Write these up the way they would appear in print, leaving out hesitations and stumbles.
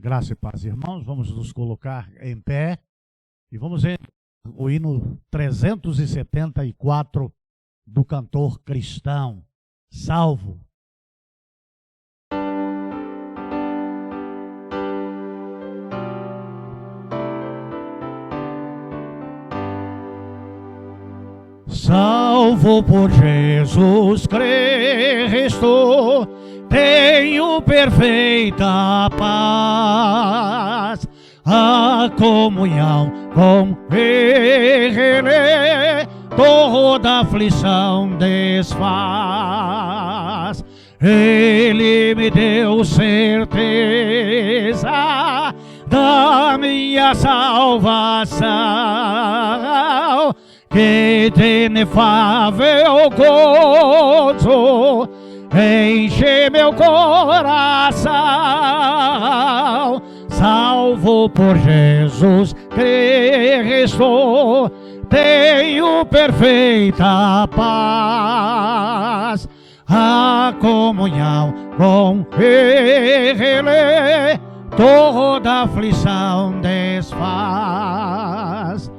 Graça e paz, irmãos. Vamos nos colocar em pé e vamos em o hino 374 do cantor cristão, Salvo. Salvo por Jesus Cristo, tenho perfeita paz, a comunhão com Ele, toda aflição desfaz. Ele me deu certeza da minha salvação, que de inefável gozo enche meu coração. Salvo por Jesus Cristo, tenho perfeita paz, a comunhão com Ele, toda aflição desfaz.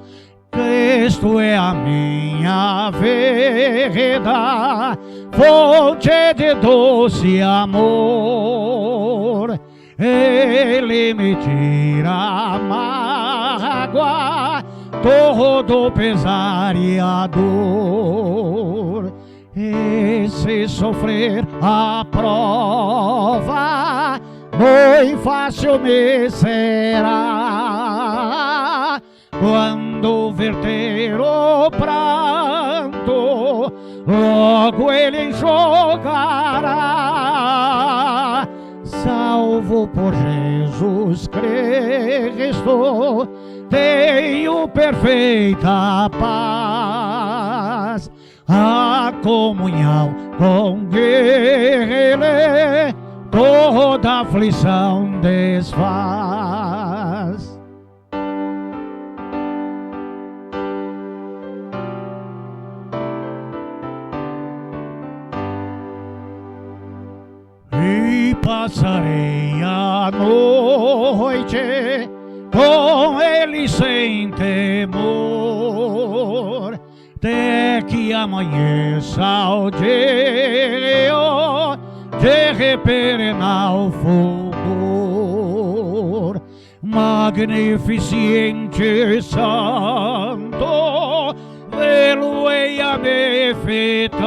Cristo é a minha vida, fonte de doce amor. Ele me tira a mágoa, todo o pesar e a dor. E se sofrer a prova, muito fácil me será. Quando verter o pranto, logo Ele enxugará. Salvo por Jesus Cristo, tenho perfeita paz, a comunhão com Ele, toda aflição desfaz. E passarei a noite com Ele sem temor, até que amanheça o dia de repernal fulgor. Magnificente santo, vê-lo-ei a me fitar,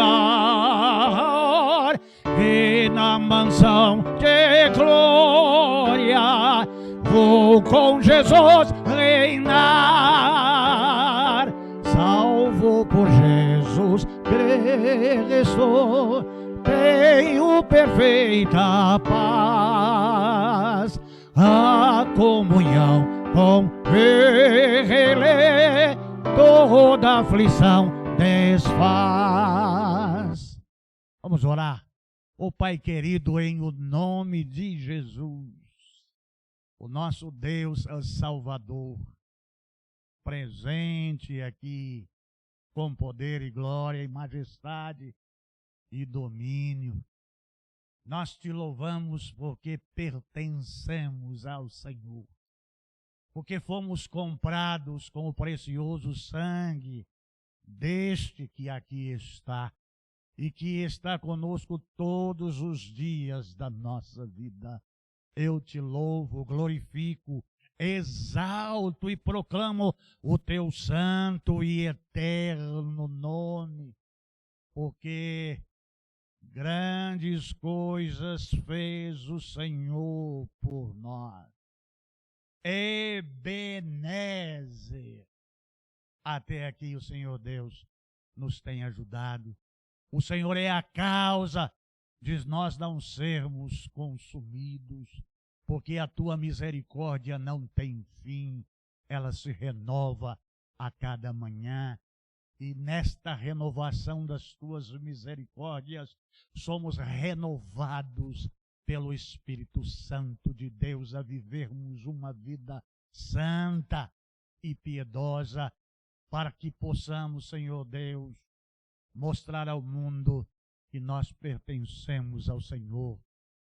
e na mansão de glória vou com Jesus reinar. Salvo por Jesus Cristo, tenho perfeita paz, a comunhão com Ele, toda aflição desfaz. Vamos orar. Ó Pai querido, em o nome de Jesus, o nosso Deus é o Salvador, presente aqui com poder e glória e majestade e domínio. Nós te louvamos porque pertencemos ao Senhor, porque fomos comprados com o precioso sangue deste que aqui está e que está conosco todos os dias da nossa vida. Eu te louvo, glorifico, exalto e proclamo o teu santo e eterno nome, porque grandes coisas fez o Senhor por nós. Ebenezer. Até aqui o Senhor Deus nos tem ajudado. O Senhor é a causa de nós não sermos consumidos, porque a tua misericórdia não tem fim, ela se renova a cada manhã. E nesta renovação das tuas misericórdias, somos renovados pelo Espírito Santo de Deus a vivermos uma vida santa e piedosa, para que possamos, Senhor Deus, mostrar ao mundo que nós pertencemos ao Senhor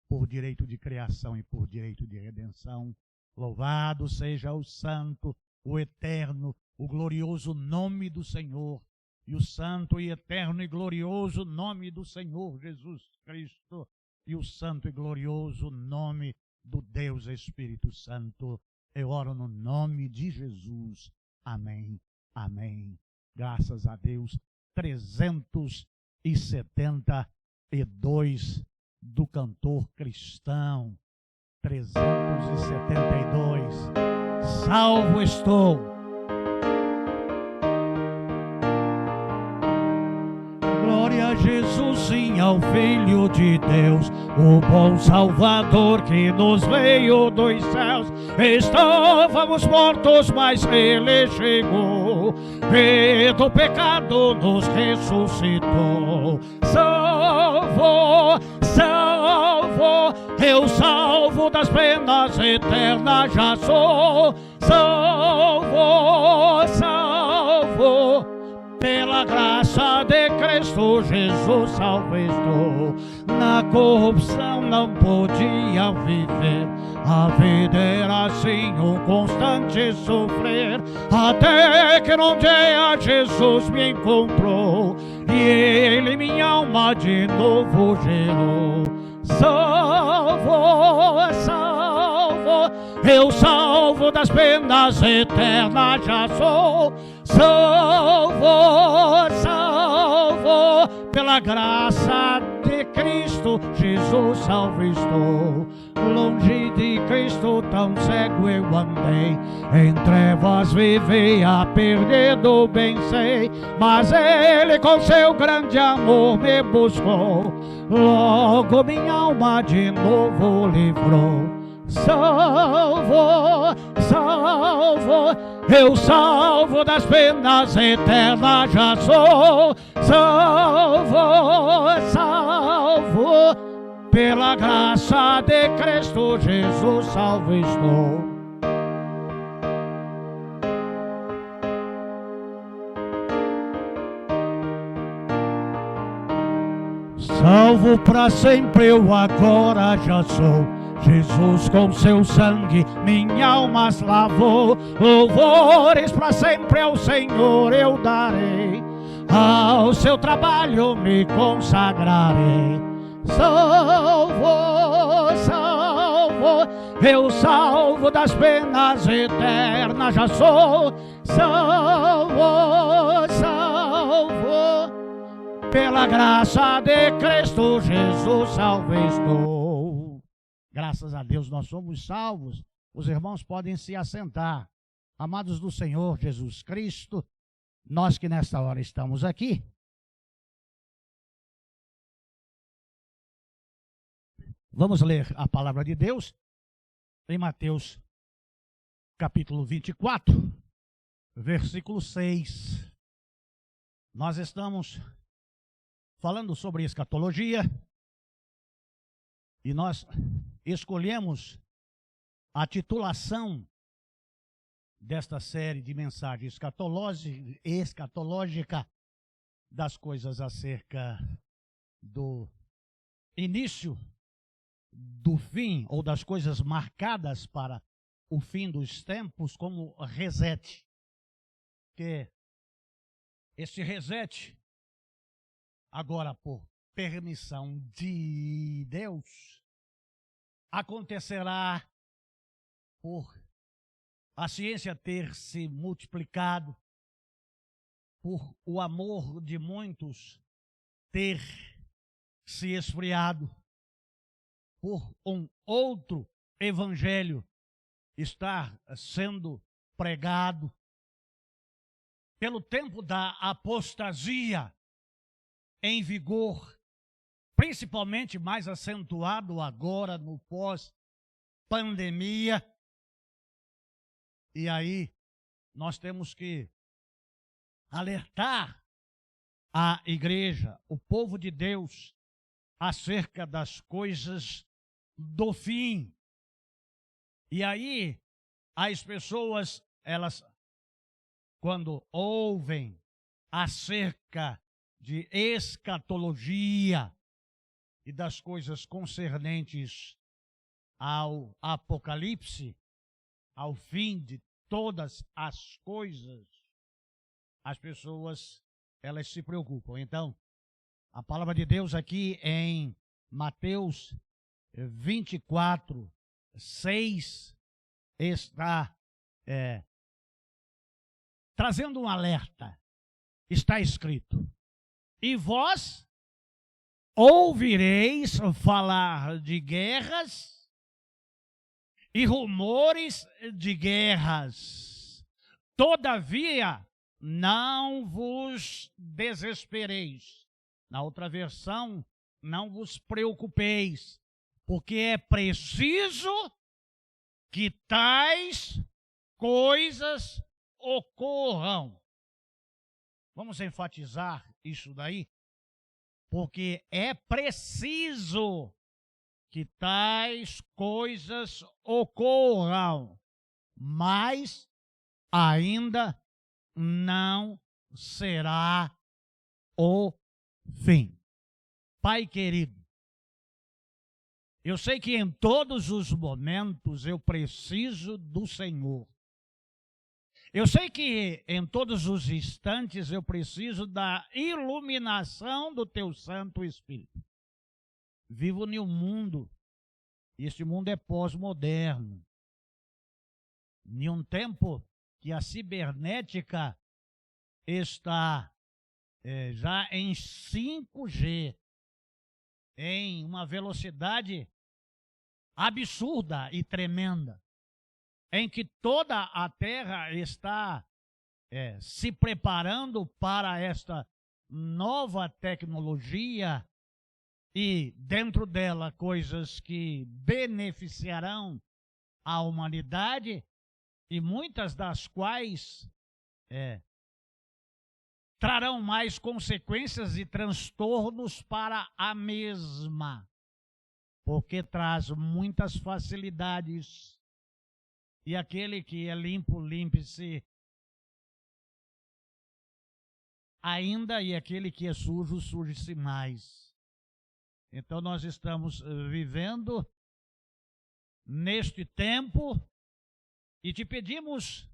por direito de criação e por direito de redenção. Louvado seja o santo, o eterno, o glorioso nome do Senhor, e o santo e eterno e glorioso nome do Senhor Jesus Cristo, e o santo e glorioso nome do Deus Espírito Santo. Eu oro no nome de Jesus. Amém. Amém. Graças a Deus. 372 do cantor cristão. 372. Salvo estou. Glória a Jesus, sim, ao Filho de Deus, o bom Salvador que nos veio dos céus. Estávamos mortos, mas Ele chegou, e do pecado nos ressuscitou. Salvo, salvo, eu salvo das penas eternas já sou. Salvo, salvo, pela graça de Cristo Jesus salvo estou. Na corrupção não podia viver, a vida era assim um constante sofrer, até que num dia Jesus me encontrou, e Ele minha alma de novo gerou. Salvo, salvo, eu salvo das penas eternas já sou. Salvo, salvo, pela graça de Cristo Jesus salvo estou. Longe de Cristo tão cego eu andei, em trevas vivia perdido bem sei, mas Ele com seu grande amor me buscou, logo minha alma de novo livrou. Salvo, salvo, eu salvo das penas eternas já sou. Salvo, salvo, pela graça de Cristo Jesus salvo estou. Salvo para sempre eu agora já sou. Jesus com seu sangue minha alma lavou. Louvores para sempre ao Senhor eu darei, ao seu trabalho me consagrarei. Salvo, salvo, eu salvo das penas eternas já sou. Salvo, salvo, pela graça de Cristo Jesus salvo estou. Graças a Deus nós somos salvos. Os irmãos podem se assentar. Amados do Senhor Jesus Cristo, nós que nesta hora estamos aqui, vamos ler a palavra de Deus em Mateus capítulo 24, versículo 6. Nós estamos falando sobre escatologia e nós escolhemos a titulação desta série de mensagens escatológica das coisas acerca do início do fim, ou das coisas marcadas para o fim dos tempos, como reset. Que esse reset, agora por permissão de Deus, acontecerá por a ciência ter se multiplicado, por o amor de muitos ter se esfriado, por um outro evangelho estar sendo pregado, pelo tempo da apostasia em vigor, principalmente mais acentuado agora no pós-pandemia. E aí nós temos que alertar a igreja, o povo de Deus, acerca das coisas do fim. E aí as pessoas, elas, quando ouvem acerca de escatologia e das coisas concernentes ao Apocalipse, ao fim de todas as coisas, as pessoas, elas se preocupam. Então, a palavra de Deus aqui em Mateus 24, 6, está trazendo um alerta. Está escrito: e vós ouvireis falar de guerras e rumores de guerras. Todavia, não vos desespereis. Na outra versão, não vos preocupeis, porque é preciso que tais coisas ocorram. Vamos enfatizar isso daí, porque é preciso que tais coisas ocorram, mas ainda não será o fim. Pai querido, eu sei que em todos os momentos eu preciso do Senhor. Eu sei que em todos os instantes eu preciso da iluminação do Teu Santo Espírito. Vivo em um mundo, e este mundo é pós-moderno, em um tempo que a cibernética está já em 5G, em uma velocidade absurda e tremenda, em que toda a Terra está se preparando para esta nova tecnologia e dentro dela coisas que beneficiarão a humanidade e muitas das quais trarão mais consequências e transtornos para a mesma, porque traz muitas facilidades. E aquele que é limpo, limpe-se ainda, e aquele que é sujo, suje-se mais. Então nós estamos vivendo neste tempo e te pedimos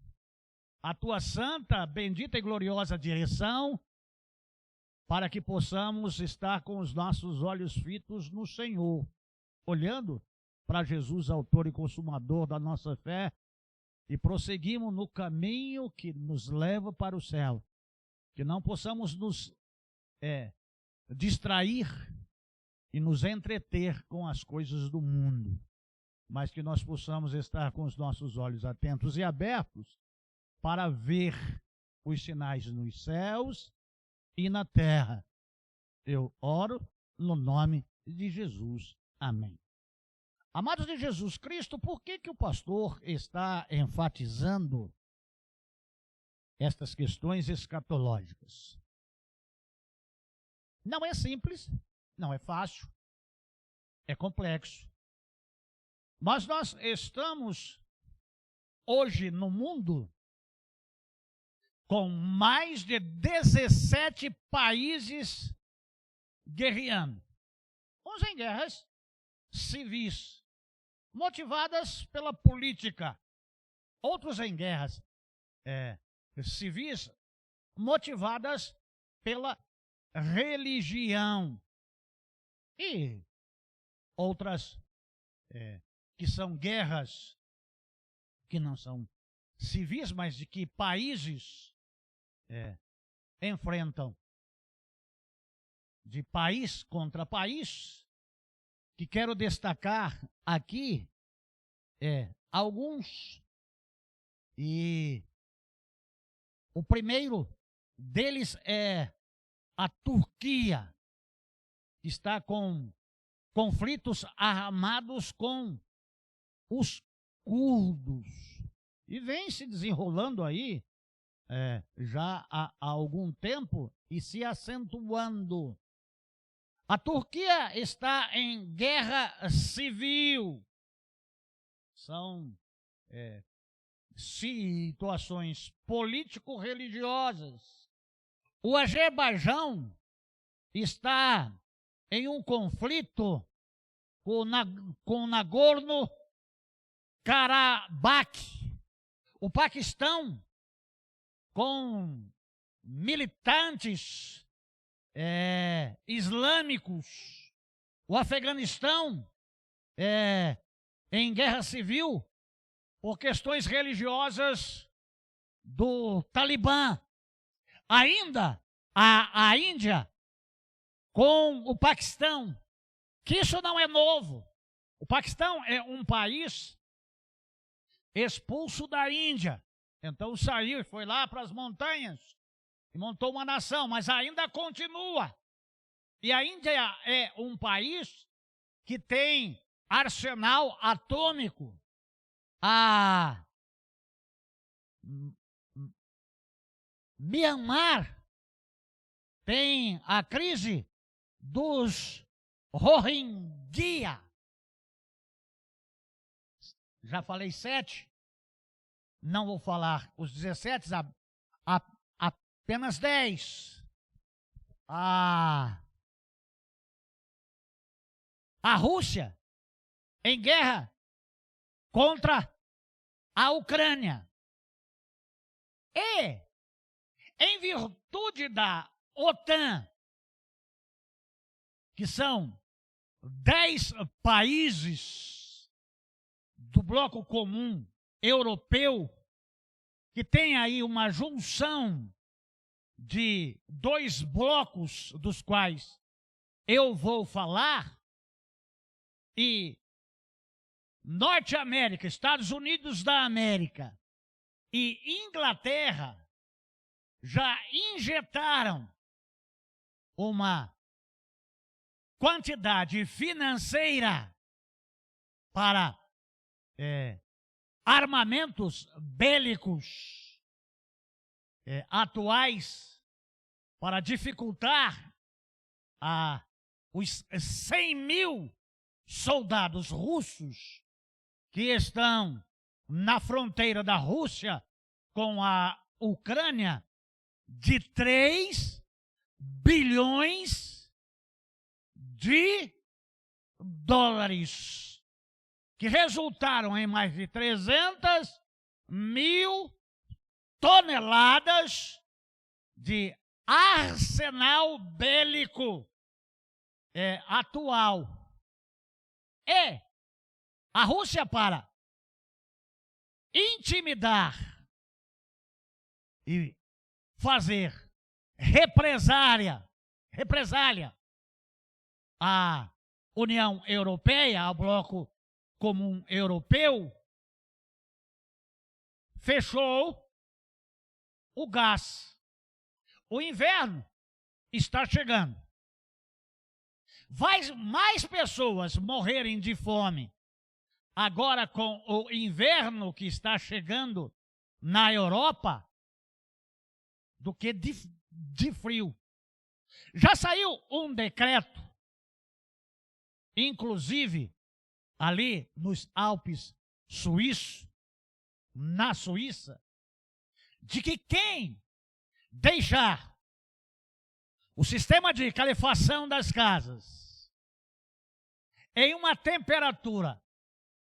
a tua santa, bendita e gloriosa direção para que possamos estar com os nossos olhos fitos no Senhor, olhando para Jesus, autor e consumador da nossa fé, e prosseguimos no caminho que nos leva para o céu. Que não possamos nos distrair e nos entreter com as coisas do mundo, mas que nós possamos estar com os nossos olhos atentos e abertos para ver os sinais nos céus e na terra. Eu oro no nome de Jesus. Amém. Amados de Jesus Cristo, por que o pastor está enfatizando estas questões escatológicas? Não é simples, não é fácil, é complexo. Mas nós estamos hoje no mundo com mais de 17 países guerreando. Uns em guerras civis, motivadas pela política. Outros em guerras civis, motivadas pela religião. E outras que são guerras que não são civis, mas de que países enfrentam. De país contra país, que quero destacar aqui alguns. E o primeiro deles é a Turquia, que está com conflitos armados com os curdos. E vem se desenrolando aí já há algum tempo e se acentuando. A Turquia está em guerra civil. São situações político-religiosas. O Azerbaijão está em um conflito com Nagorno-Karabakh, o Paquistão, com militantes islâmicos, o Afeganistão em guerra civil por questões religiosas do Talibã. Ainda a Índia com o Paquistão, que isso não é novo. O Paquistão é um país expulso da Índia. Então saiu e foi lá para as montanhas e montou uma nação, mas ainda continua. E a Índia é um país que tem arsenal atômico. A Myanmar tem a crise dos Rohingya. Já falei 7. Não vou falar os 17, apenas 10. A Rússia em guerra contra a Ucrânia. E, em virtude da OTAN, que são 10 países do bloco comum europeu, que tem aí uma junção de 2 blocos dos quais eu vou falar, e Norte América, Estados Unidos da América e Inglaterra já injetaram uma quantidade financeira para armamentos bélicos atuais, para dificultar os 100 mil soldados russos que estão na fronteira da Rússia com a Ucrânia, de 3 bilhões de dólares, que resultaram em mais de 300 mil toneladas de arsenal bélico atual. E a Rússia, para intimidar e fazer represália à União Europeia, ao Bloco Comum Europeu, fechou o gás. O inverno está chegando. Vai mais pessoas morrerem de fome agora com o inverno que está chegando na Europa do que de frio. Já saiu um decreto, inclusive ali nos Alpes suíços, na Suíça, de que quem deixar o sistema de calefação das casas em uma temperatura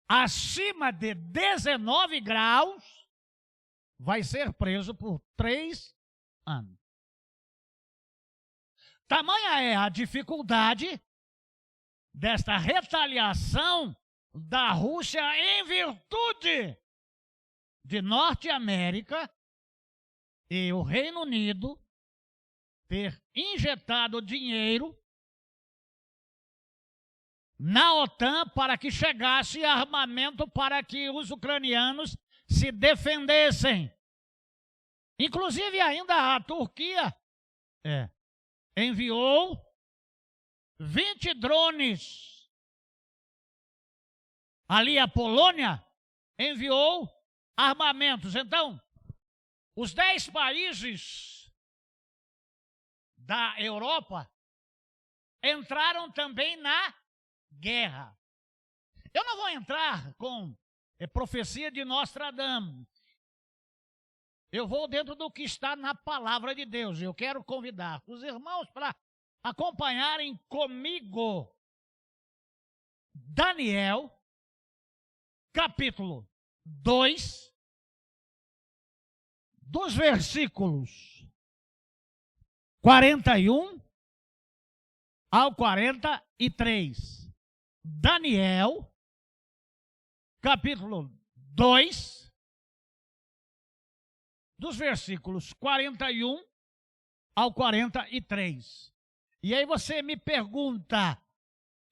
acima de 19 graus vai ser preso por 3 anos. Tamanha é a dificuldade desta retaliação da Rússia em virtude de Norte América e o Reino Unido ter injetado dinheiro na OTAN para que chegasse armamento para que os ucranianos se defendessem. Inclusive ainda a Turquia enviou 20 drones. Ali a Polônia enviou armamentos. Então, os 10 países da Europa entraram também na guerra. Eu não vou entrar com profecia de Nostradamus. Eu vou dentro do que está na palavra de Deus. Eu quero convidar os irmãos para acompanharem comigo Daniel, capítulo 2, dos versículos 41 ao 43. Daniel, capítulo 2, dos versículos 41 ao 43. E aí você me pergunta,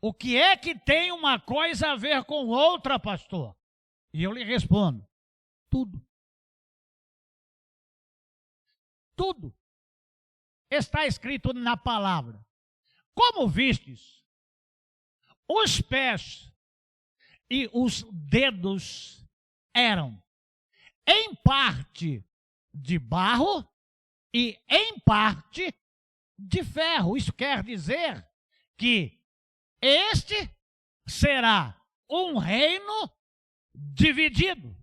o que é que tem uma coisa a ver com outra, pastor? E eu lhe respondo, tudo. Tudo está escrito na palavra. Como vistes, os pés e os dedos eram, em parte, de barro e, em parte, de ferro. Isso quer dizer que este será um reino dividido.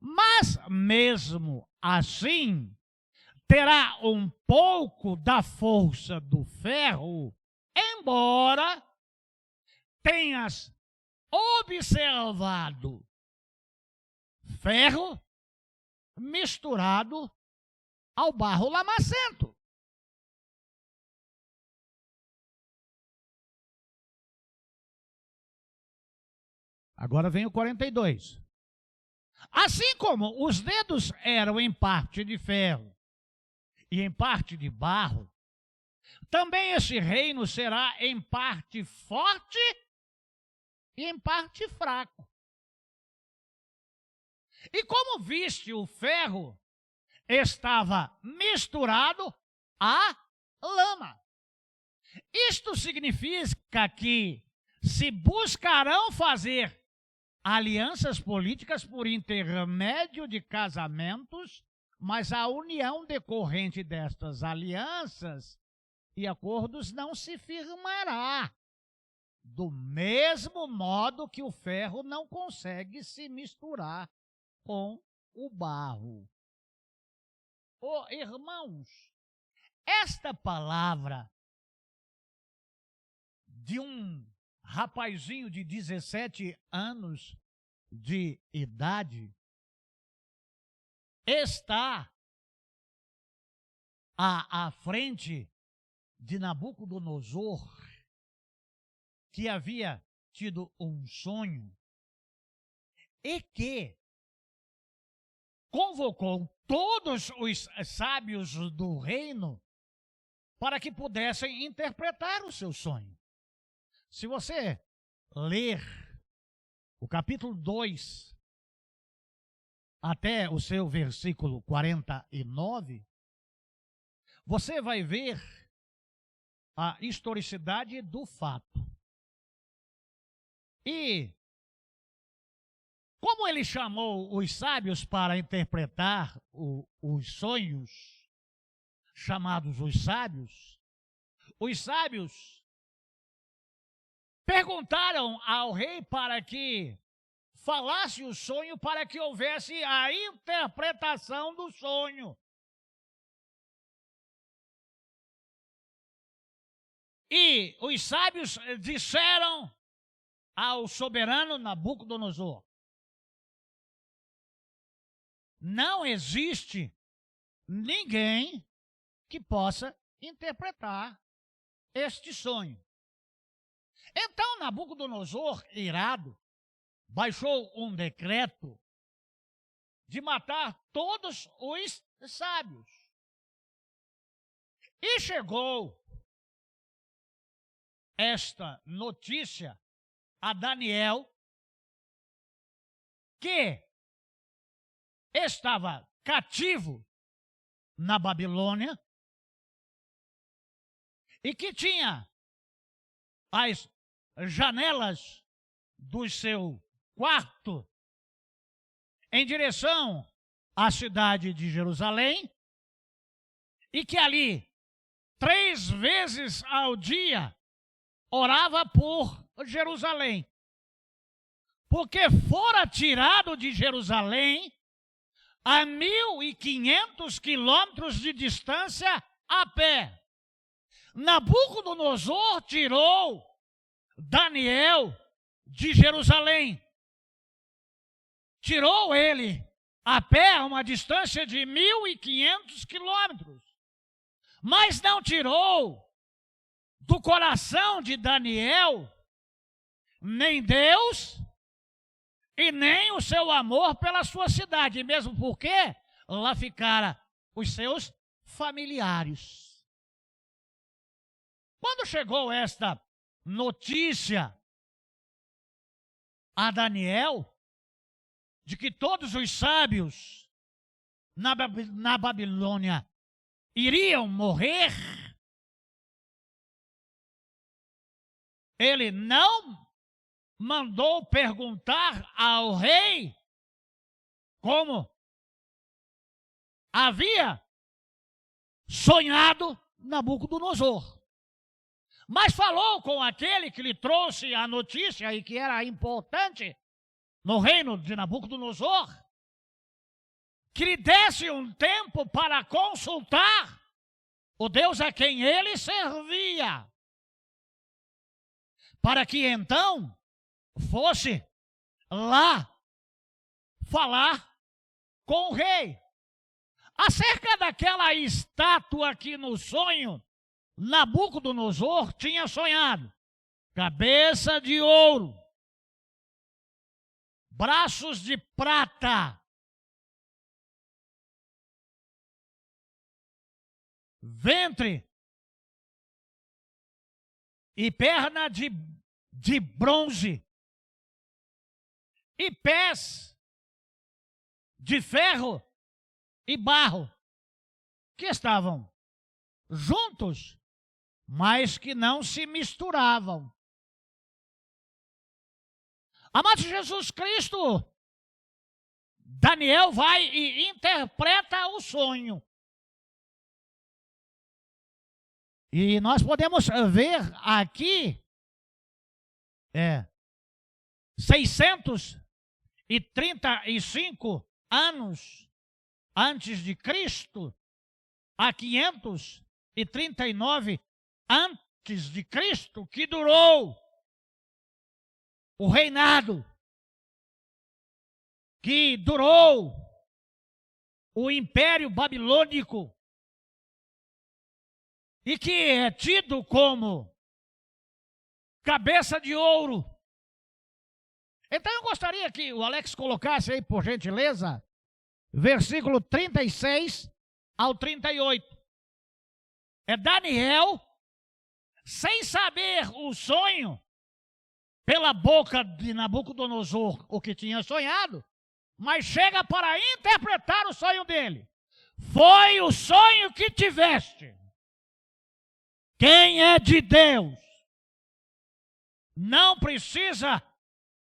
Mas, mesmo assim, terá um pouco da força do ferro, embora tenhas observado ferro misturado ao barro lamacento. Agora vem o 42. Assim como os dedos eram em parte de ferro e em parte de barro, também esse reino será em parte forte e em parte fraco. E como viste, o ferro estava misturado à lama. Isto significa que se buscarão fazer alianças políticas por intermédio de casamentos, mas a união decorrente destas alianças e acordos não se firmará. Do mesmo modo que o ferro não consegue se misturar com o barro. Oh, irmãos, esta palavra de um rapazinho de 17 anos de idade está à frente de Nabucodonosor, que havia tido um sonho e que convocou todos os sábios do reino para que pudessem interpretar o seu sonho. Se você ler o capítulo 2 até o seu versículo 49, você vai ver a historicidade do fato. E como ele chamou os sábios para interpretar os sonhos, chamados os sábios perguntaram ao rei para que falasse o sonho, para que houvesse a interpretação do sonho. E os sábios disseram ao soberano Nabucodonosor: não existe ninguém que possa interpretar este sonho. Então Nabucodonosor, irado, baixou um decreto de matar todos os sábios. E chegou esta notícia a Daniel, que estava cativo na Babilônia e que tinha as janelas do seu quarto em direção à cidade de Jerusalém e que ali 3 vezes ao dia orava por Jerusalém, porque fora tirado de Jerusalém a 1.500 quilômetros de distância a pé. Nabucodonosor tirou Daniel de Jerusalém, tirou ele a pé uma distância de 1.500 quilômetros. Mas não tirou do coração de Daniel nem Deus e nem o seu amor pela sua cidade, mesmo porque lá ficaram os seus familiares. Quando chegou esta notícia a Daniel, de que todos os sábios na Babilônia iriam morrer, ele não mandou perguntar ao rei como havia sonhado Nabucodonosor. Mas falou com aquele que lhe trouxe a notícia e que era importante no reino de Nabucodonosor, que lhe desse um tempo para consultar o Deus a quem ele servia, para que então fosse lá falar com o rei. Acerca daquela estátua que no sonho Nabucodonosor tinha sonhado: cabeça de ouro, braços de prata, ventre e perna de bronze, e pés de ferro e barro, que estavam juntos, mas que não se misturavam. Amado Jesus Cristo, Daniel vai e interpreta o sonho. E nós podemos ver aqui 635 anos antes de Cristo a 539 antes de Cristo, que durou o reinado, que durou o Império Babilônico, e que é tido como cabeça de ouro. Então eu gostaria que o Alex colocasse aí, por gentileza, versículo 36 ao 38. É Daniel, sem saber o sonho, pela boca de Nabucodonosor, o que tinha sonhado, mas chega para interpretar o sonho dele. Foi o sonho que tiveste. Quem é de Deus não precisa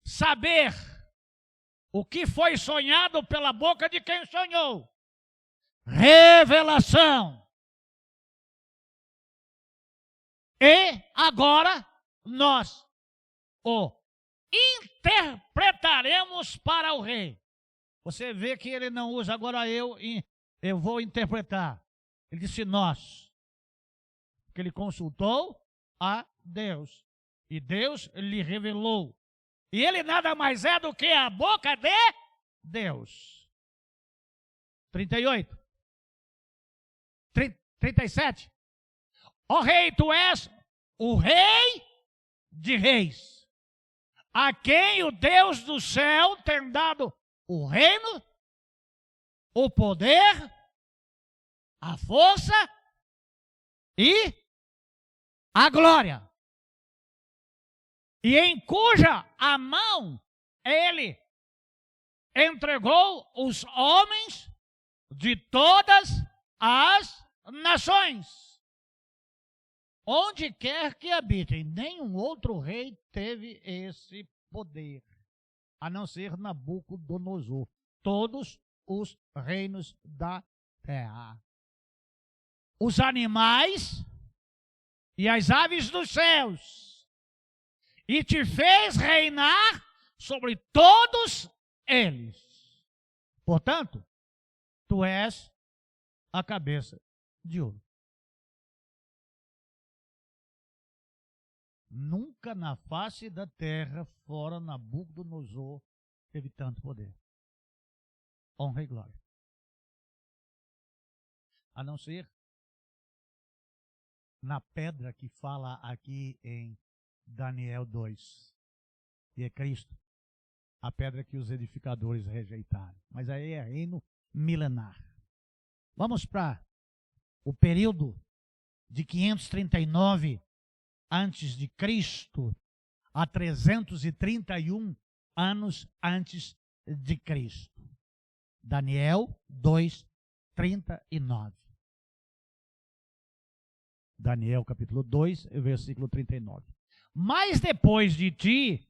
saber o que foi sonhado pela boca de quem sonhou. Revelação. E agora nós o interpretaremos para o rei. Você vê que ele não usa agora eu vou interpretar. Ele disse nós. Que ele consultou a Deus. E Deus lhe revelou. E ele nada mais é do que a boca de Deus. 38. 37. Ó rei, tu és o rei de reis, a quem o Deus do céu tem dado o reino, o poder, a força e a glória, e em cuja a mão ele entregou os homens de todas as nações. Onde quer que habitem, nenhum outro rei teve esse poder, a não ser Nabucodonosor. Todos os reinos da terra. Os animais e as aves dos céus, e te fez reinar sobre todos eles. Portanto, tu és a cabeça de ouro. Nunca na face da terra, fora Nabucodonosor, teve tanto poder. honra e glória. A não ser na pedra que fala aqui em Daniel 2, e é Cristo, a pedra que os edificadores rejeitaram. Mas aí é reino milenar. Vamos para o período de 539 antes de Cristo a 331 anos antes de Cristo. Daniel 2, 39. Daniel capítulo 2, versículo 39. Mas depois de ti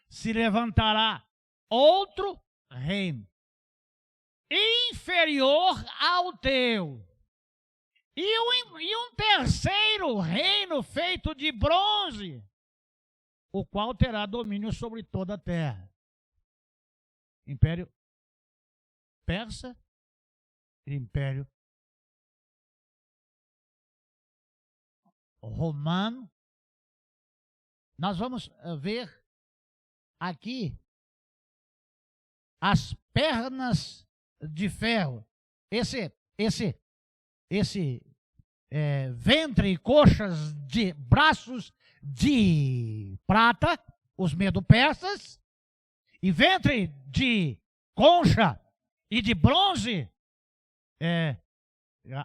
se levantará outro reino, inferior ao teu, e um terceiro reino feito de bronze, o qual terá domínio sobre toda a terra. Império persa e império romano. Nós vamos ver aqui as pernas de ferro. Esse ventre e coxas de braços de prata, os medo-persas, e ventre de concha e de bronze,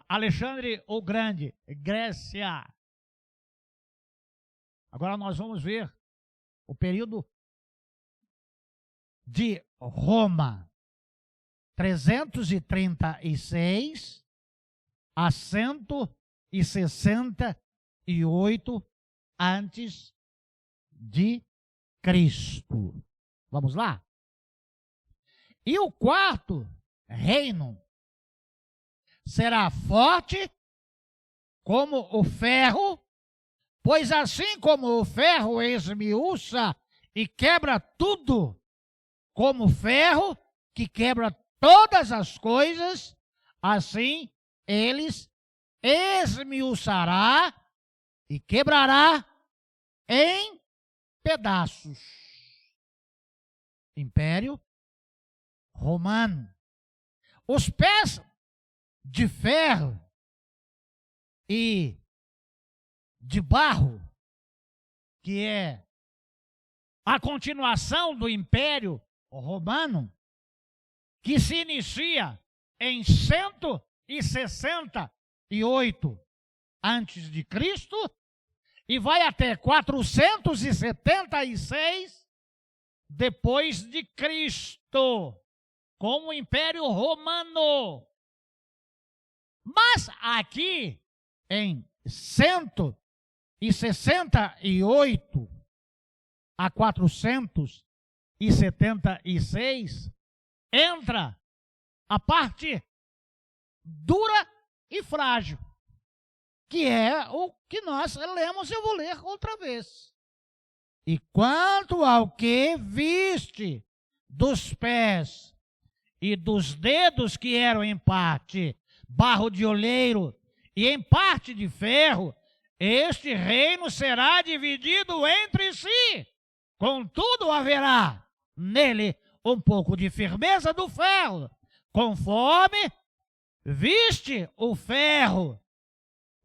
Alexandre o Grande, Grécia. Agora nós vamos ver o período de Roma, 336 a 168 antes de Cristo. Vamos lá? E o quarto reino será forte como o ferro, pois assim como o ferro esmiuça e quebra tudo, como o ferro que quebra todas as coisas, assim eles esmiuçará e quebrará em pedaços. Império Romano. Os pés de ferro e de barro, que é a continuação do Império Romano, que se inicia em 168 antes de Cristo e vai até 476 depois de Cristo, como Império Romano. Mas aqui em 168 a 476 entra a parte dura e frágil, que é o que nós lemos. Eu vou ler outra vez. E quanto ao que viste dos pés e dos dedos, que eram em parte barro de oleiro e em parte de ferro, este reino será dividido entre si. Contudo, haverá nele um pouco de firmeza do ferro, conforme viste o ferro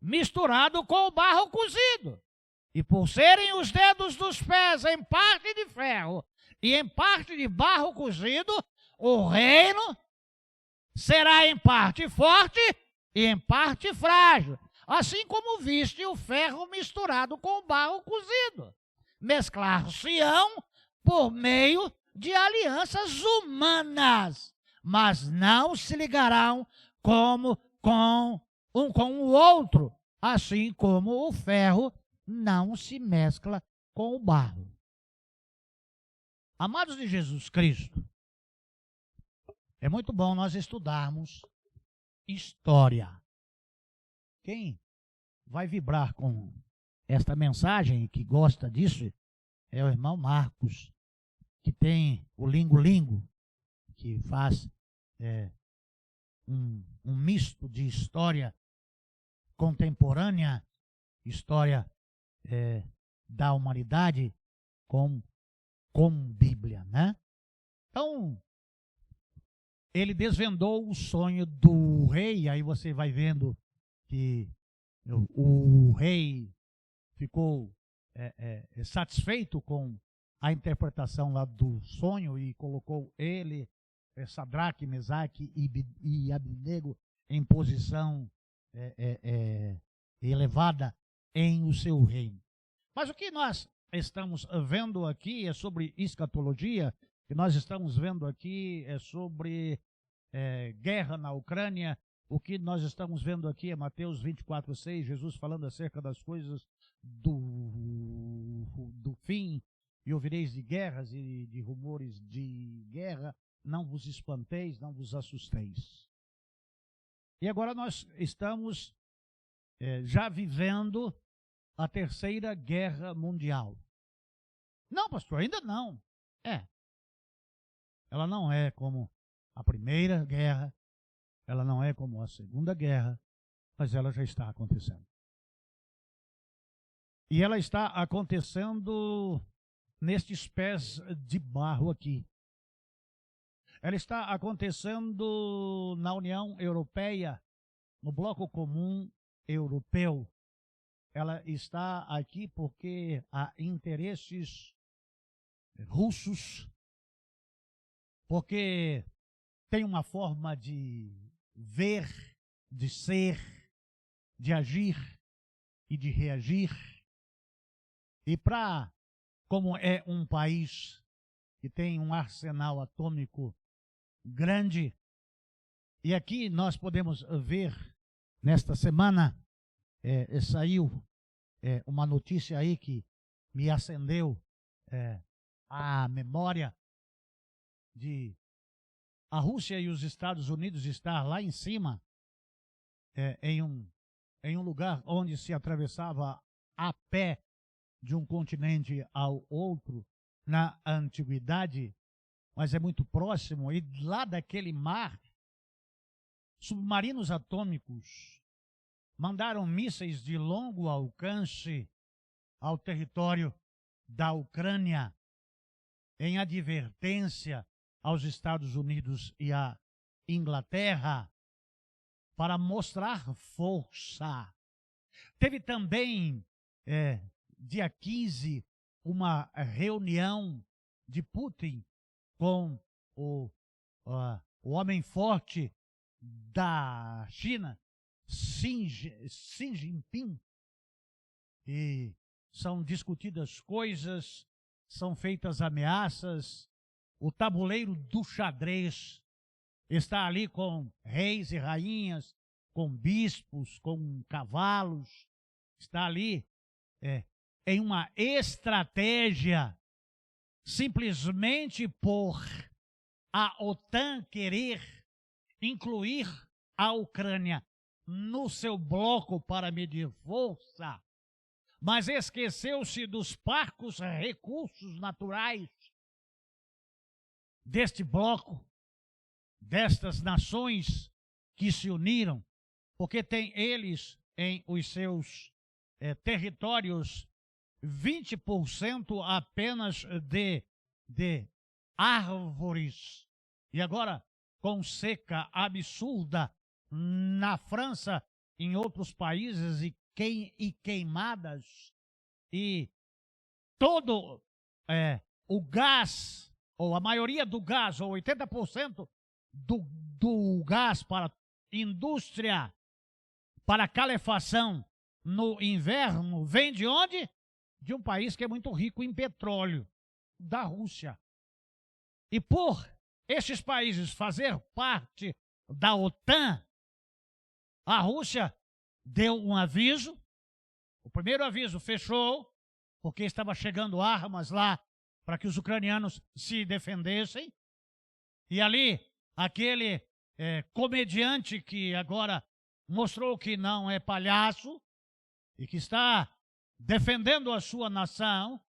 misturado com o barro cozido. E por serem os dedos dos pés em parte de ferro e em parte de barro cozido, o reino será em parte forte e em parte frágil, assim como viste o ferro misturado com o barro cozido. Mesclar-se-ão por meio de alianças humanas, mas não se ligarão como com o outro, assim como o ferro não se mescla com o barro. Amados de Jesus Cristo, é muito bom nós estudarmos história. Quem vai vibrar com esta mensagem, que gosta disso, é o irmão Marcos, que tem o Lingo Lingo, que faz um misto de história contemporânea, história da humanidade com Bíblia, né? Então, ele desvendou o sonho do rei. Aí você vai vendo que o rei ficou satisfeito com a interpretação lá do sonho e colocou ele, Sadraque, Mesaque e Abednego, em posição elevada em o seu reino. Mas o que nós estamos vendo aqui é sobre escatologia, o que nós estamos vendo aqui é sobre guerra na Ucrânia. O que nós estamos vendo aqui é Mateus 24:6, Jesus falando acerca das coisas do fim, e ouvireis de guerras e de rumores de guerra, não vos espanteis, não vos assusteis. E agora nós estamos já vivendo a Terceira Guerra Mundial. Não, pastor, ainda não. Ela não é como a Primeira Guerra, ela não é como a Segunda Guerra, mas ela já está acontecendo. E ela está acontecendo nestes pés de barro aqui. Ela está acontecendo na União Europeia, no Bloco Comum Europeu. Ela está aqui porque há interesses russos, porque tem uma forma de ver, de ser, de agir e de reagir. E como é um país que tem um arsenal atômico grande, e aqui nós podemos ver, nesta semana, saiu uma notícia aí que me acendeu a memória de a Rússia e os Estados Unidos estar lá em cima, em um lugar onde se atravessava a pé de um continente ao outro na antiguidade, mas é muito próximo, e lá daquele mar, submarinos atômicos mandaram mísseis de longo alcance ao território da Ucrânia, em advertência aos Estados Unidos e à Inglaterra, para mostrar força. Teve também, dia 15, uma reunião de Putin com o homem forte da China, Xi Jinping, e são discutidas coisas, são feitas ameaças. O tabuleiro do xadrez está ali com reis e rainhas, com bispos, com cavalos, está ali em uma estratégia, simplesmente por a OTAN querer incluir a Ucrânia no seu bloco para medir força, mas esqueceu-se dos parcos recursos naturais deste bloco, destas nações que se uniram, porque tem eles em os seus territórios 20% apenas de árvores. E agora, com seca absurda na França, em outros países, e queimadas, e todo o gás, ou a maioria do gás, ou 80% do gás para indústria, para calefação no inverno, vem de onde? De um país que é muito rico em petróleo, da Rússia. E por esses países fazer parte da OTAN, a Rússia deu um aviso. O primeiro aviso fechou, porque estava chegando armas lá para que os ucranianos se defendessem. E ali, aquele comediante que agora mostrou que não é palhaço e que está defendendo a sua nação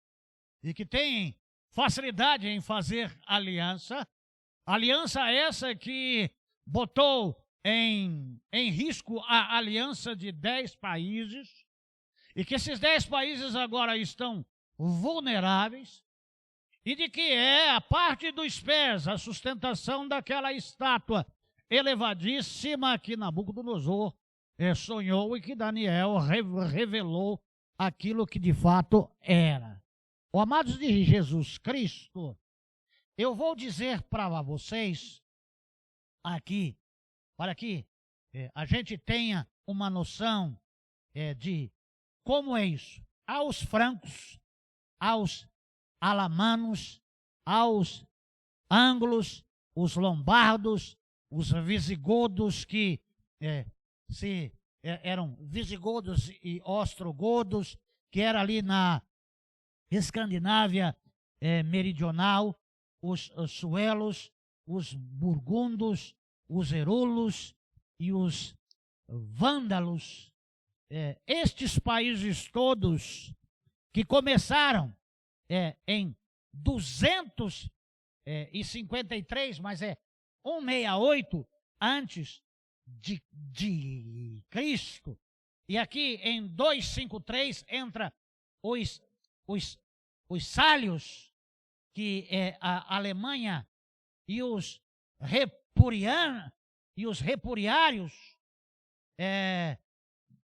e que tem facilidade em fazer aliança. Aliança essa que botou em risco a aliança de 10 países, e que esses 10 países agora estão vulneráveis, e de que é a parte dos pés, a sustentação daquela estátua elevadíssima que Nabucodonosor sonhou e que Daniel revelou aquilo que de fato era. Amados de Jesus Cristo, eu vou dizer para vocês aqui, para que a gente tenha uma noção de como é isso. Aos francos, aos alamanos, aos ângulos, os lombardos, os visigodos que eram visigodos e ostrogodos, que era ali na Escandinávia meridional, os suelos, os burgundos, os herulos e os vândalos. Estes países todos que começaram em 253, mas 168 antes de Cristo, e aqui em 253 entra os sálios, que é a Alemanha, e os repuriários,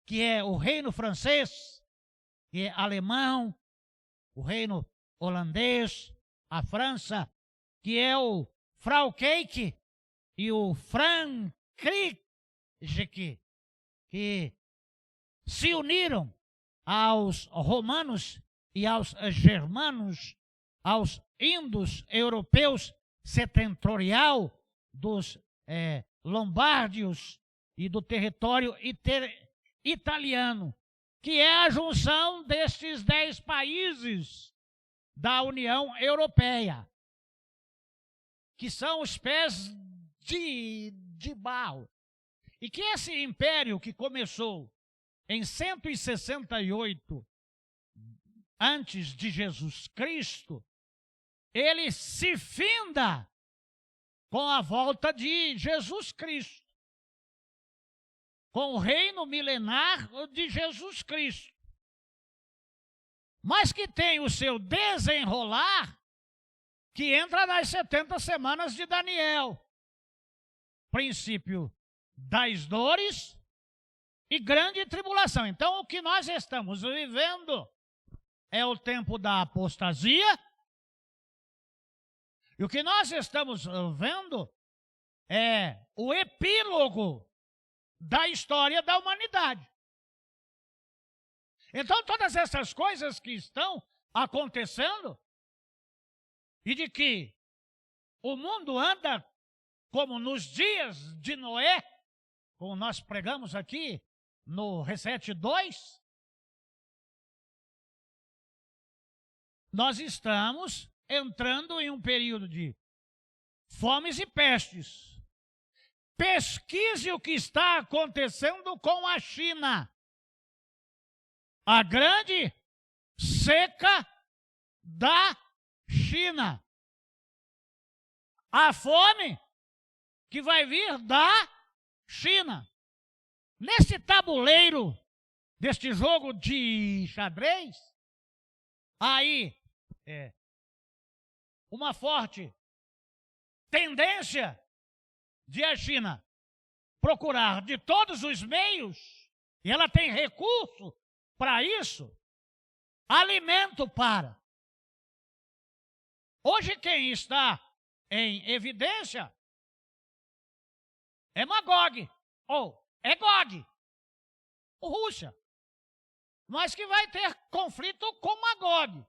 que é o reino francês, que é alemão, o reino holandês, a França, que é o Frankreich e o Frankrijk, que se uniram aos romanos e aos germanos, aos indos europeus setentorial, dos lombardios e do território italiano, que é a junção destes 10 países da União Europeia, que são os pés de barro. E que esse império que começou em 168 antes de Jesus Cristo, ele se finda com a volta de Jesus Cristo, com o reino milenar de Jesus Cristo, mas que tem o seu desenrolar, que entra nas 70 semanas de Daniel, princípio das dores e grande tribulação. Então, o que nós estamos vivendo é o tempo da apostasia, e o que nós estamos vendo é o epílogo da história da humanidade. Então, todas essas coisas que estão acontecendo, e de que o mundo anda como nos dias de Noé, como nós pregamos aqui no Reset 2, nós estamos entrando em um período de fomes e pestes. Pesquise o que está acontecendo com a China. A grande seca da China. A fome que vai vir da China. Nesse tabuleiro deste jogo de xadrez, aí uma forte tendência de a China procurar de todos os meios, e ela tem recurso para isso, alimento para. Hoje quem está em evidência é Magog, ou é Gog, Rússia, mas que vai ter conflito com Magog,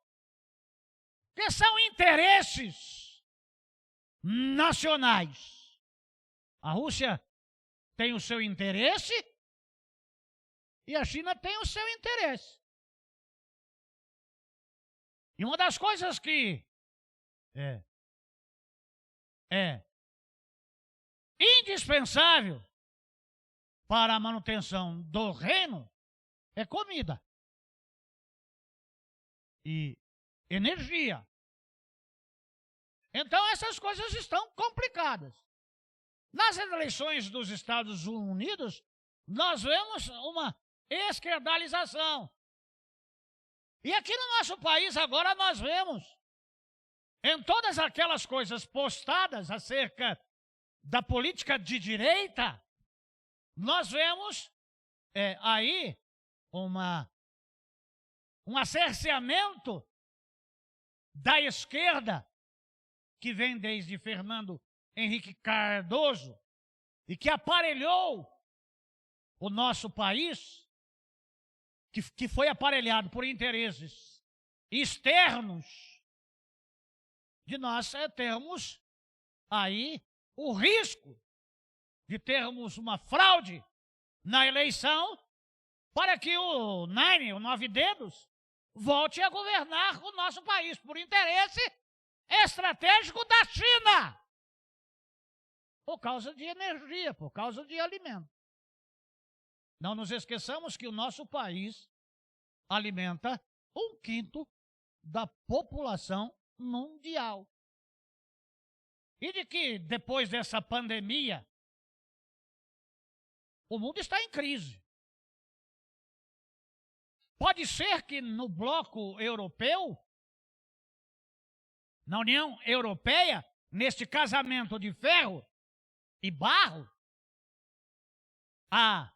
que são interesses nacionais. A Rússia tem o seu interesse e a China tem o seu interesse. E uma das coisas que é indispensável para a manutenção do reino é comida e energia. Então essas coisas estão complicadas. Nas eleições dos Estados Unidos, nós vemos uma esquerdalização. E aqui no nosso país agora nós vemos em todas aquelas coisas postadas acerca da política de direita, nós vemos aí um acerceamento da esquerda, que vem desde Fernando Henrique Cardoso, e que aparelhou o nosso país, que foi aparelhado por interesses externos, de nós termos aí o risco de termos uma fraude na eleição para que o Nove Dedos, volte a governar o nosso país por interesse estratégico da China, por causa de energia, por causa de alimento. Não nos esqueçamos que o nosso país alimenta 1/5 da população mundial. E de que, depois dessa pandemia, o mundo está em crise. Pode ser que no bloco europeu, na União Europeia, neste casamento de ferro e barro, a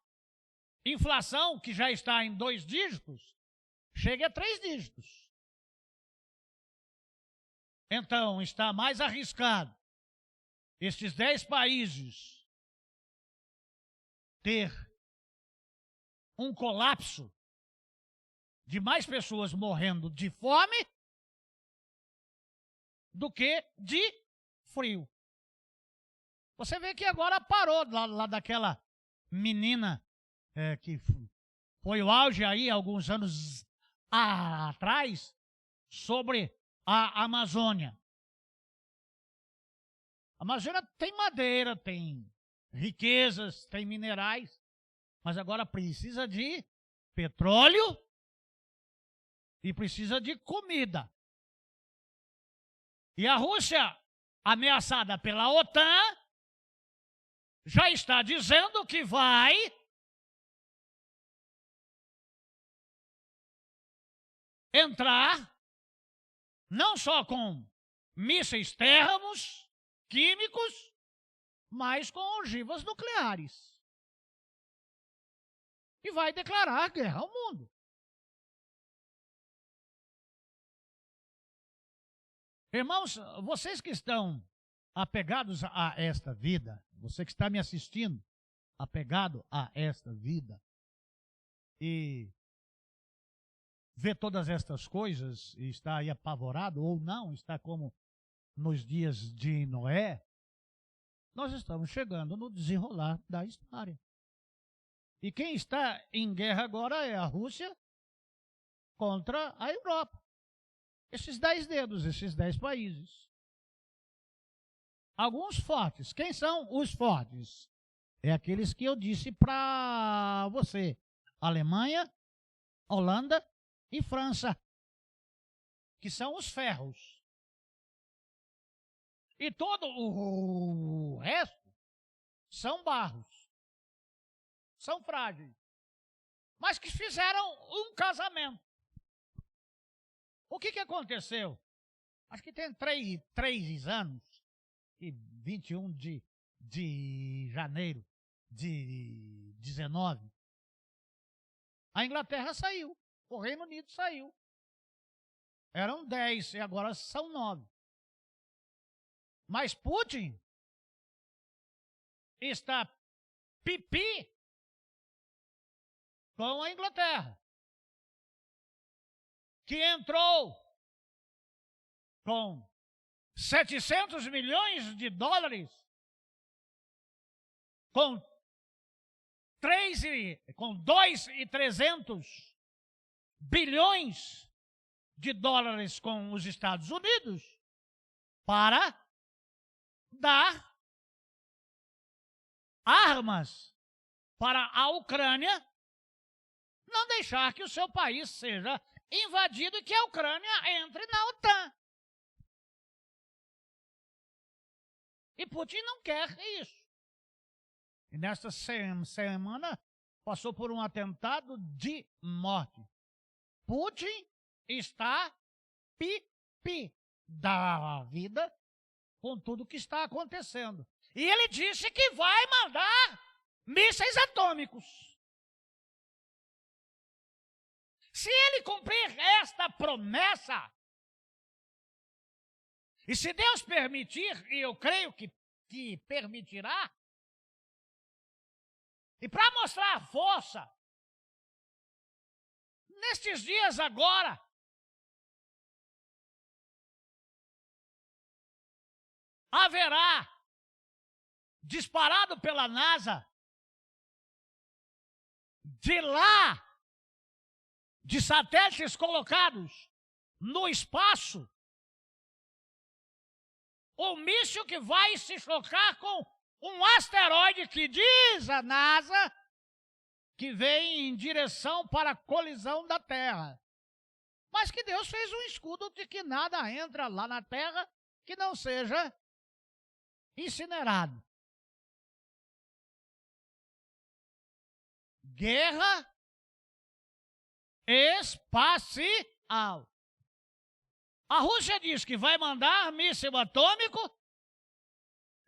inflação, que já está em 2 dígitos, chegue a 3 dígitos. Então, está mais arriscado estes 10 países ter um colapso de mais pessoas morrendo de fome do que de frio. Você vê que agora parou lá daquela menina que foi o auge aí alguns anos atrás sobre a Amazônia. A Amazônia tem madeira, tem riquezas, tem minerais, mas agora precisa de petróleo e precisa de comida. E a Rússia, ameaçada pela OTAN, já está dizendo que vai entrar não só com mísseis térmicos, químicos, mas com ogivas nucleares. E vai declarar guerra ao mundo. Irmãos, vocês que estão apegados a esta vida, você que está me assistindo, apegado a esta vida, e vê todas estas coisas e está aí apavorado, ou não, está como nos dias de Noé, nós estamos chegando no desenrolar da história. E quem está em guerra agora é a Rússia contra a Europa. Esses 10 dedos, esses 10 países. Alguns fortes. Quem são os fortes? É aqueles que eu disse para você. Alemanha, Holanda e França. Que são os ferros. E todo o resto são barros. São frágeis. Mas que fizeram um casamento. O que aconteceu? Acho que tem 3 anos, e 21 de janeiro de 19, a Inglaterra saiu, o Reino Unido saiu. Eram 10 e agora são 9. Mas Putin está pipi com a Inglaterra, que entrou com 700 milhões de dólares, com 2.300 bilhões de dólares com os Estados Unidos, para dar armas para a Ucrânia não deixar que o seu país seja invadido e que a Ucrânia entre na OTAN. E Putin não quer isso. E nesta semana passou por um atentado de morte. Putin está pipi. da vida com tudo que está acontecendo. E ele disse que vai mandar mísseis atômicos. Se ele cumprir esta promessa, e se Deus permitir, e eu creio que permitirá, e para mostrar a força, nestes dias agora, haverá, disparado pela NASA, de lá, de satélites colocados no espaço, um míssil que vai se chocar com um asteroide que diz a NASA que vem em direção para a colisão da Terra. Mas que Deus fez um escudo de que nada entra lá na Terra que não seja incinerado. Guerra espacial. A Rússia diz que vai mandar míssil atômico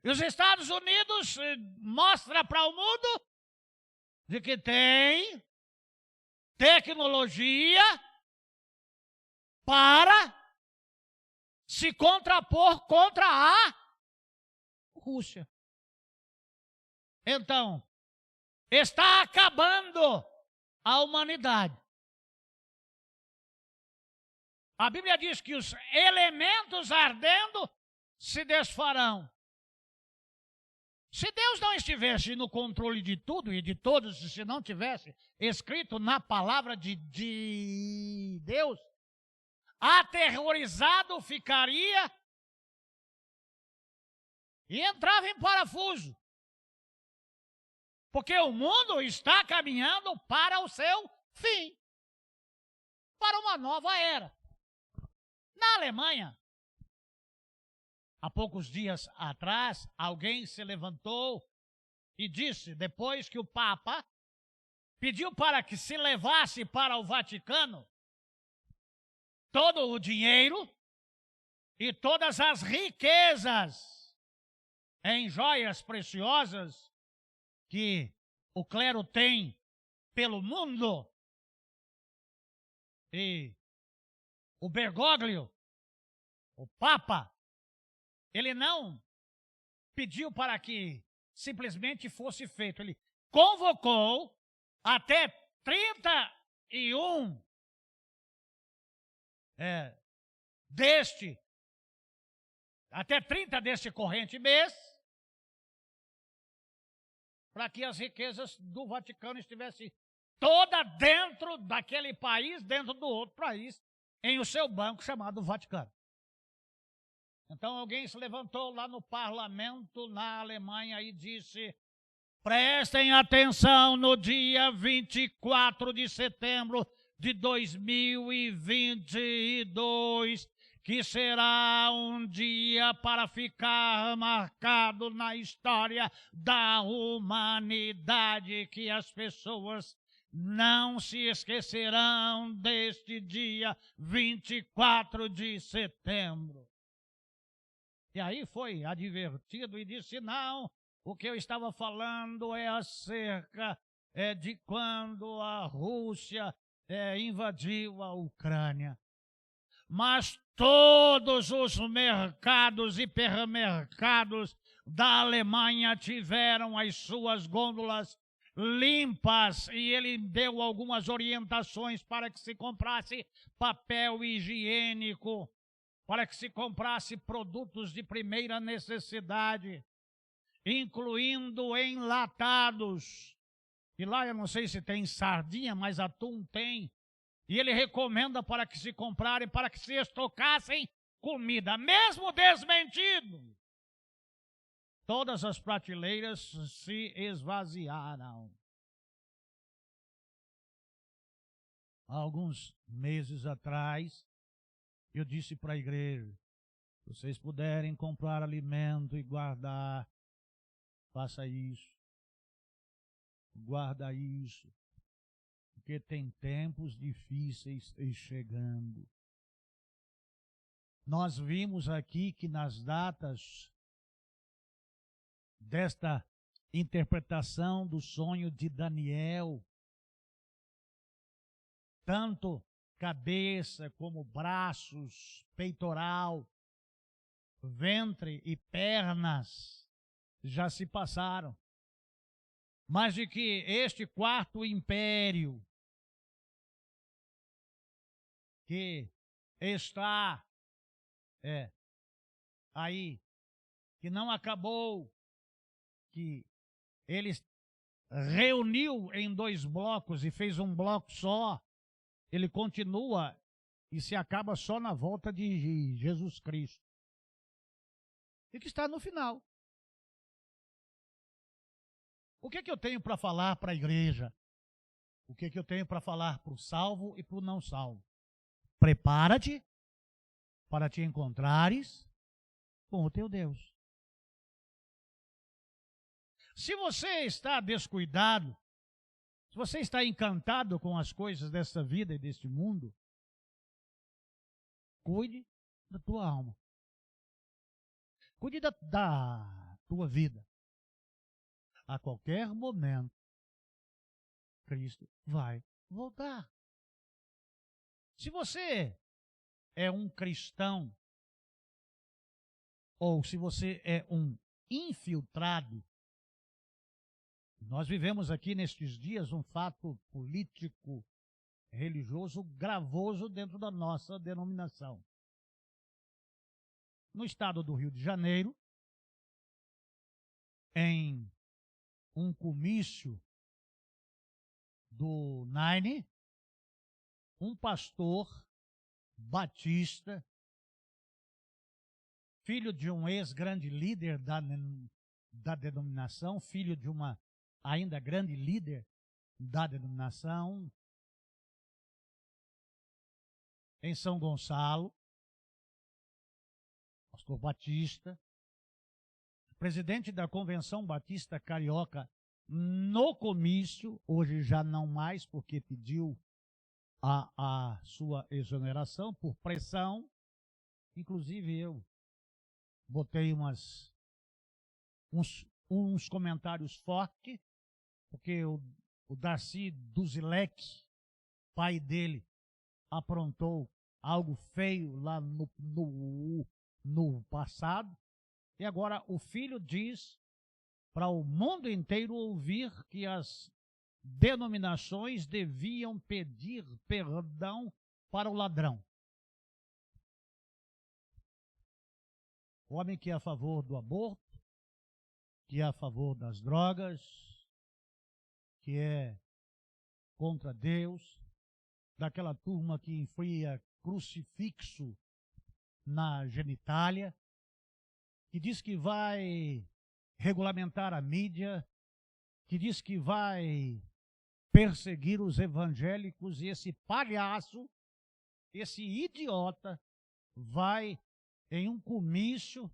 e os Estados Unidos mostra para o mundo de que tem tecnologia para se contrapor contra a Rússia. Então, está acabando a humanidade. A Bíblia diz que os elementos ardendo se desfarão. Se Deus não estivesse no controle de tudo e de todos, se não tivesse escrito na palavra de Deus, aterrorizado ficaria e entrava em parafuso. Porque o mundo está caminhando para o seu fim, para uma nova era. Na Alemanha, há poucos dias atrás, alguém se levantou e disse, depois que o Papa pediu para que se levasse para o Vaticano todo o dinheiro e todas as riquezas em joias preciosas que o clero tem pelo mundo. E o Bergoglio, o Papa, ele não pediu para que simplesmente fosse feito. Ele convocou até 31 até 30 deste corrente mês, para que as riquezas do Vaticano estivessem toda dentro daquele país, dentro do outro país, em o seu banco chamado Vaticano. Então alguém se levantou lá no parlamento na Alemanha e disse, prestem atenção no dia 24 de setembro de 2022, que será um dia para ficar marcado na história da humanidade, que as pessoas não se esquecerão deste dia 24 de setembro. E aí foi advertido e disse, não, o que eu estava falando é acerca de quando a Rússia invadiu a Ucrânia. Mas todos os mercados e hipermercados da Alemanha tiveram as suas gôndolas limpas e ele deu algumas orientações para que se comprasse papel higiênico, para que se comprasse produtos de primeira necessidade, incluindo enlatados. E lá eu não sei se tem sardinha, mas atum tem. E ele recomenda para que se comprarem, para que se estocassem comida, mesmo desmentido. Todas as prateleiras se esvaziaram. Há alguns meses atrás, eu disse para a igreja, se vocês puderem comprar alimento e guardar, faça isso. Guarda isso. Porque tem tempos difíceis chegando. Nós vimos aqui que nas datas desta interpretação do sonho de Daniel, tanto cabeça como braços, peitoral, ventre e pernas já se passaram. Mas de que este quarto império que está aí, que não acabou, que ele reuniu em 2 blocos e fez um bloco só, ele continua e se acaba só na volta de Jesus Cristo. E que está no final. O que eu tenho para falar para a igreja? O que eu tenho para falar para o salvo e para o não salvo? Prepara-te para te encontrares com o teu Deus. Se você está descuidado, se você está encantado com as coisas desta vida e deste mundo, cuide da tua alma. Cuide da tua vida. A qualquer momento, Cristo vai voltar. Se você é um cristão, ou se você é um infiltrado, nós vivemos aqui nestes dias um fato político, religioso, gravoso dentro da nossa denominação. No estado do Rio de Janeiro, em um comício do Nine, um pastor batista, filho de um ex-grande líder da denominação, filho de uma ainda grande líder da denominação, em São Gonçalo, pastor batista, presidente da Convenção Batista Carioca no comício, hoje já não mais, porque pediu a sua exoneração por pressão. Inclusive eu botei uns comentários fortes, porque o Darcy Duzilek, pai dele, aprontou algo feio lá no passado, e agora o filho diz para o mundo inteiro ouvir que as denominações deviam pedir perdão para o ladrão. O homem que é a favor do aborto, que é a favor das drogas, que é contra Deus, daquela turma que enfia crucifixo na genitália, que diz que vai regulamentar a mídia, que diz que vai perseguir os evangélicos, e esse palhaço, esse idiota, vai em um comício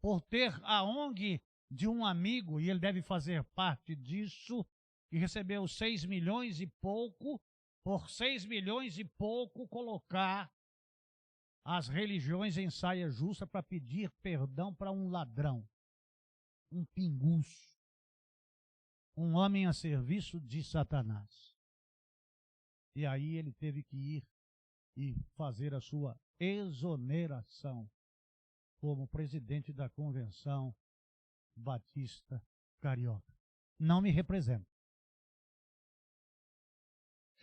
por ter a ONG de um amigo, e ele deve fazer parte disso, e recebeu 6 milhões e pouco, por 6 milhões e pouco colocar as religiões em saia justa para pedir perdão para um ladrão, um pinguço, um homem a serviço de Satanás. E aí ele teve que ir e fazer a sua exoneração como presidente da Convenção Batista Carioca. Não me representa.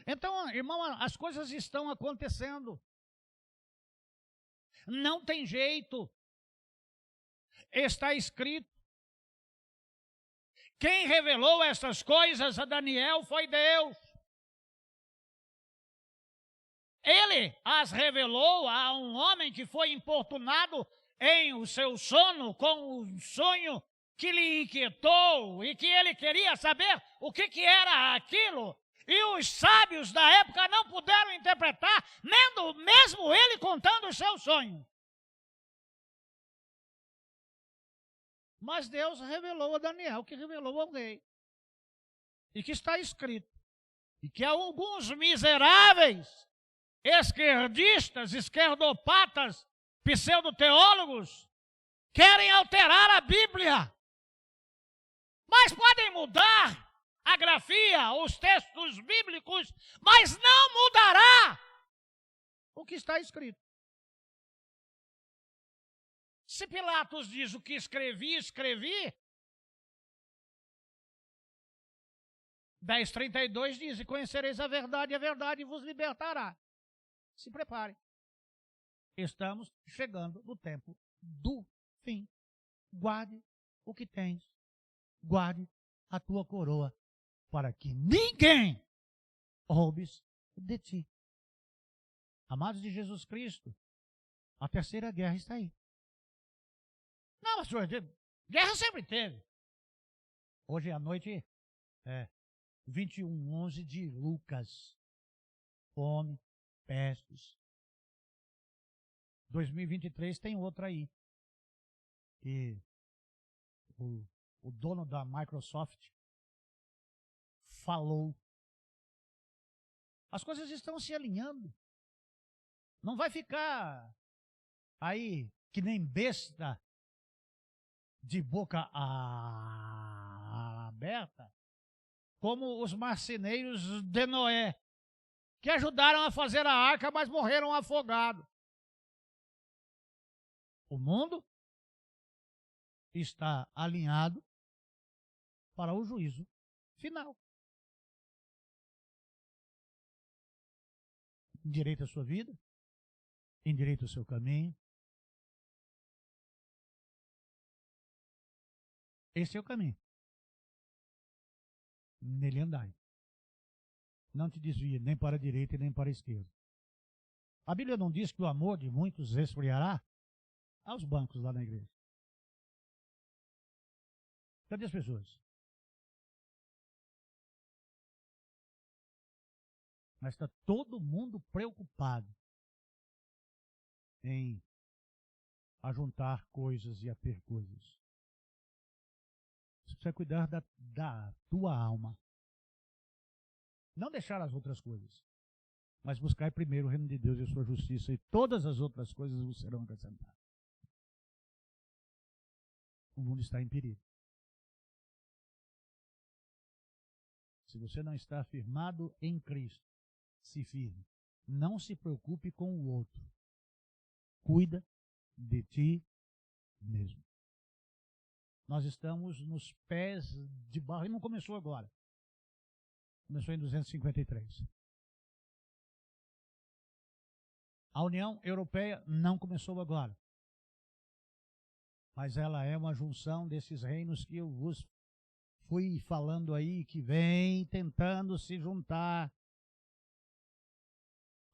Então, irmão, as coisas estão acontecendo. Não tem jeito. Está escrito. Quem revelou essas coisas a Daniel foi Deus. Ele as revelou a um homem que foi importunado em o seu sono com um sonho que lhe inquietou e que ele queria saber o que era aquilo. E os sábios da época não puderam interpretar, mesmo ele contando o seu sonho. Mas Deus revelou a Daniel, que revelou ao rei. E que está escrito. E que alguns miseráveis, esquerdistas, esquerdopatas, pseudo-teólogos querem alterar a Bíblia, mas podem mudar a grafia, os textos bíblicos, mas não mudará o que está escrito. Se Pilatos diz o que escrevi, 10:32 diz: e conhecereis a verdade vos libertará. Se prepare. Estamos chegando no tempo do fim. Guarde o que tens. Guarde a tua coroa, para que ninguém roubes de ti. Amados de Jesus Cristo, a terceira guerra está aí. Não, mas senhor, guerra sempre teve. Hoje à noite 21:11 de Lucas. Fome, pestes. 2023 tem outra aí. E o dono da Microsoft falou. As coisas estão se alinhando. Não vai ficar aí que nem besta de boca aberta, como os marceneiros de Noé, que ajudaram a fazer a arca, mas morreram afogados. O mundo está alinhado para o juízo final. Endireita a sua vida, endireita o seu caminho. Esse é o caminho. Nele andai. Não te desvie nem para a direita e nem para a esquerda. A Bíblia não diz que o amor de muitos esfriará? Aos bancos lá na igreja. Cadê as pessoas? Mas está todo mundo preocupado em ajuntar coisas e a ter coisas. Você precisa cuidar da tua alma. Não deixar as outras coisas, mas buscar primeiro o reino de Deus e a sua justiça, e todas as outras coisas vos serão acrescentadas. O mundo está em perigo. Se você não está firmado em Cristo, se firme. Não se preocupe com o outro. Cuida de ti mesmo. Nós estamos nos pés de barro, e não começou agora. Começou em 253. A União Europeia não começou agora. Mas ela é uma junção desses reinos que eu vos fui falando aí, que vem tentando se juntar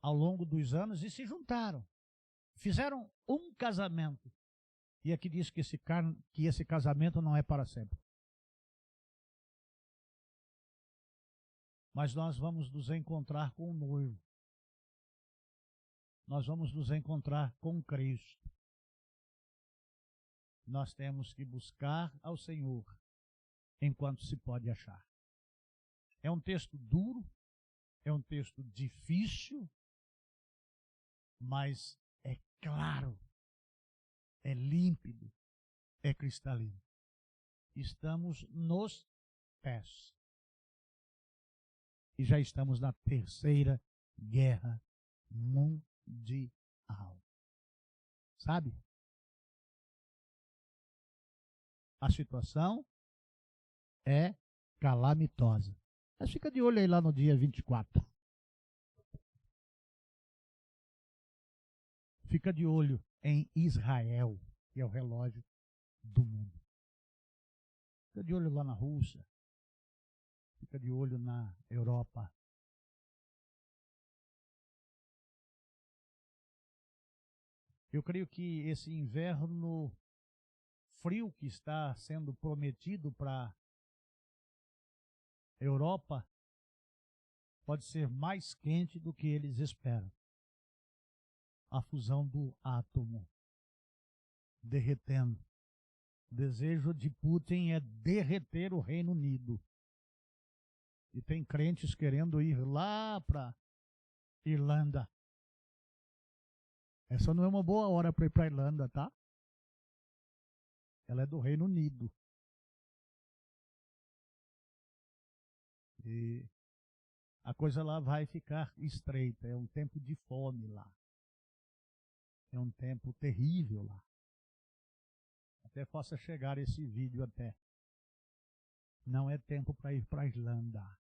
ao longo dos anos, e se juntaram. Fizeram um casamento. E aqui diz que esse casamento não é para sempre. Mas nós vamos nos encontrar com o noivo. Nós vamos nos encontrar com Cristo. Nós temos que buscar ao Senhor enquanto se pode achar. É um texto duro, é um texto difícil, mas é claro, é límpido, é cristalino. Estamos nos pés. E já estamos na terceira guerra mundial. Sabe? A situação é calamitosa. Mas fica de olho aí lá no dia 24. Fica de olho em Israel, que é o relógio do mundo. Fica de olho lá na Rússia. Fica de olho na Europa. Eu creio que esse inverno frio que está sendo prometido para a Europa pode ser mais quente do que eles esperam. A fusão do átomo derretendo. O desejo de Putin é derreter o Reino Unido. E tem crentes querendo ir lá para Irlanda. Essa não é uma boa hora para ir para a Irlanda, tá? Ela é do Reino Unido. E a coisa lá vai ficar estreita. É um tempo de fome lá. É um tempo terrível lá. Até possa chegar esse vídeo até. Não é tempo para ir para a Irlanda.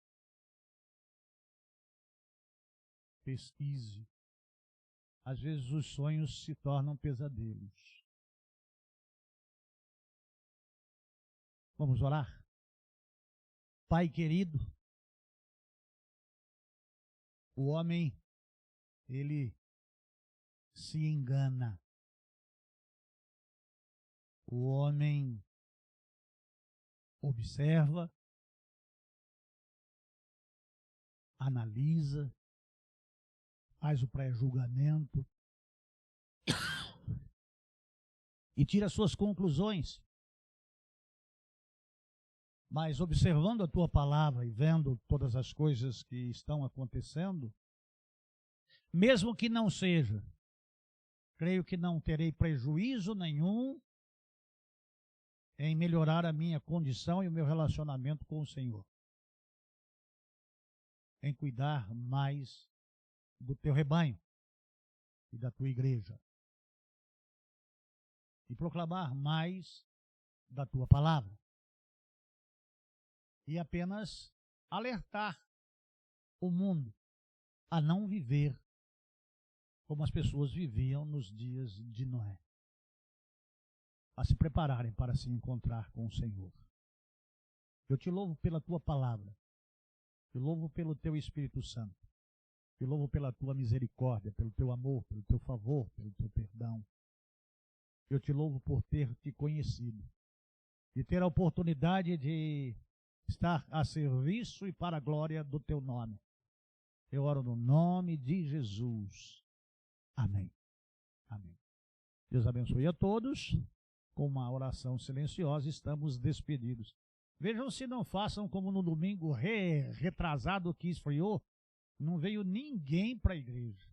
Pesquise. Às vezes os sonhos se tornam pesadelos. Vamos orar? Pai querido, o homem, ele se engana. O homem observa, analisa, faz o pré-julgamento e tira suas conclusões. Mas observando a tua palavra e vendo todas as coisas que estão acontecendo, mesmo que não seja, creio que não terei prejuízo nenhum em melhorar a minha condição e o meu relacionamento com o Senhor. Em cuidar mais do teu rebanho e da tua igreja. E proclamar mais da tua palavra. E apenas alertar o mundo a não viver como as pessoas viviam nos dias de Noé. A se prepararem para se encontrar com o Senhor. Eu te louvo pela tua palavra. Te louvo pelo teu Espírito Santo. Te louvo pela tua misericórdia, pelo teu amor, pelo teu favor, pelo teu perdão. Eu te louvo por ter te conhecido. E ter a oportunidade de estar a serviço e para a glória do teu nome. Eu oro no nome de Jesus. Amém. Amém. Deus abençoe a todos. Com uma oração silenciosa, estamos despedidos. Vejam se não façam como no domingo retrasado que esfriou, não veio ninguém para a igreja.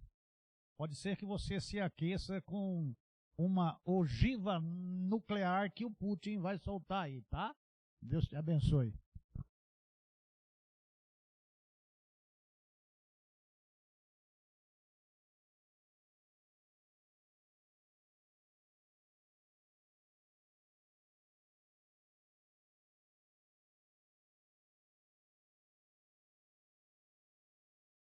Pode ser que você se aqueça com uma ogiva nuclear que o Putin vai soltar aí, tá? Deus te abençoe.